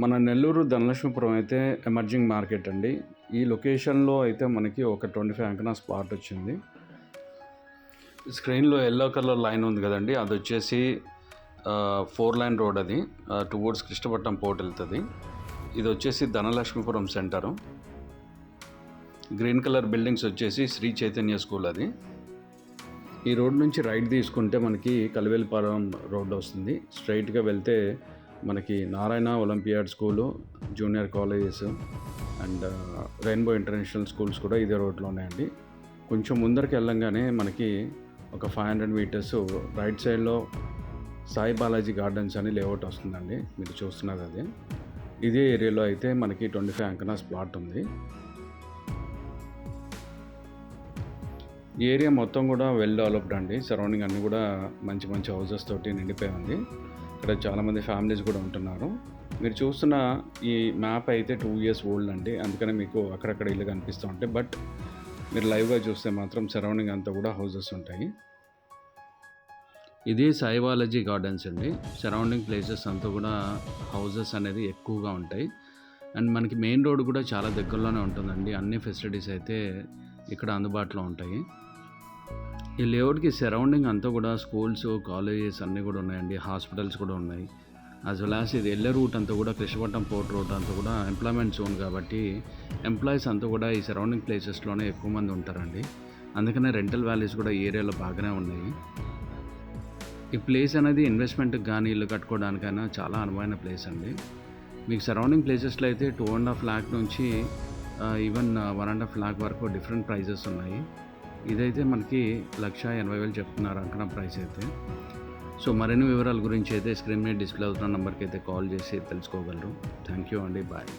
మన నెల్లూరు ధనలక్ష్మీపురం అయితే emerging market అండి. ఈ లొకేషన్లో అయితే మనకి ఒక 25 అంకణాస్ ప్లాట్ వచ్చింది. స్క్రీన్లో ఎల్లో కలర్ లైన్ ఉంది కదండి, అది వచ్చేసి 4 లైన్ రోడ్. అది టువర్డ్స్ కృష్ణపట్నం పోర్ట్ వెళ్తుంది. ఇది వచ్చేసి Dhanalakshmipuram centre. Green colour buildings వచ్చేసి శ్రీ చైతన్య స్కూల్. అది ఈ రోడ్ నుంచి రైట్ తీసుకుంటే మనకి కలివేలిపురం రోడ్ వస్తుంది. స్ట్రైట్గా వెళ్తే మనకి Narayana olympiad school, junior colleges and rainbow international schools కూడా ఇదే రోడ్లో ఉన్నాయండి. కొంచెం ముందరికి వెళ్ళంగానే మనకి ఒక 500 మీటర్స్ రైట్ సైడ్లో సాయి బాలాజీ గార్డెన్స్ అని లేఅవుట్ వస్తుందండి. మీరు చూస్తున్నది అదే. ఇదే ఏరియాలో అయితే మనకి 25 అంకనాస్ ప్లాట్ ఉంది. ఈ ఏరియా మొత్తం కూడా వెల్ డెవలప్డ్ అండి. సరౌండింగ్ అన్నీ కూడా మంచి మంచి హౌసెస్ తోటి నిండిపోయి ఉంది. ఇక్కడ చాలామంది ఫ్యామిలీస్ కూడా ఉంటున్నారు. మీరు చూస్తున్న ఈ మ్యాప్ అయితే 2 years ఓల్డ్ అండి. అందుకనే మీకు అక్కడక్కడ ఇల్లు కనిపిస్తూ ఉంటాయి. బట్ మీరు లైవ్గా చూస్తే మాత్రం సరౌండింగ్ అంతా కూడా హౌసెస్ ఉంటాయి. ఇది సాయి బాలాజీ గార్డెన్స్ అండి. సరౌండింగ్ ప్లేసెస్ అంతా కూడా హౌసెస్ అనేది ఎక్కువగా ఉంటాయి. అండ్ మనకి మెయిన్ రోడ్ కూడా చాలా దగ్గరలోనే ఉంటుందండి. అన్ని ఫెసిలిటీస్ అయితే ఇక్కడ అందుబాటులో ఉంటాయి. ఈ లేఅవుట్కి సరౌండింగ్ అంతా కూడా స్కూల్స్, కాలేజెస్ అన్నీ కూడా ఉన్నాయండి. హాస్పిటల్స్ కూడా ఉన్నాయి. యాజ్ వెల్ యాజ్ ఇది వెళ్ళే రూట్ అంతా కూడా కృష్ణపట్నం పోర్ట్ రోడ్ అంతా కూడా ఎంప్లాయ్మెంట్ జోన్ కాబట్టి ఎంప్లాయీస్ అంతా కూడా ఈ సరౌండింగ్ ప్లేసెస్లోనే ఎక్కువ మంది ఉంటారండి. అందుకనే రెంటల్ వాల్యూస్ కూడా ఈ ఏరియాలో బాగానే ఉన్నాయి. ఈ ప్లేస్ అనేది ఇన్వెస్ట్మెంట్కి కానీ ఇల్లు కట్టుకోవడానికైనా చాలా అనువైన ప్లేస్ అండి. మీకు సరౌండింగ్ ప్లేసెస్లో అయితే 2.5 lakh నుంచి ఈవెన్ 1.5 lakh వరకు డిఫరెంట్ ప్రైజెస్ ఉన్నాయి. ఇదైతే మనకి 1,80,000 చెప్తున్నారు అంకణం ప్రైస్ అయితే. సో మరిన్ని వివరాల గురించి అయితే స్క్రీన్ మీద డిస్ప్లే అవుతున్న నెంబర్కి అయితే కాల్ చేసి తెలుసుకోగలరు. థ్యాంక్ యూ అండి. బాయ్.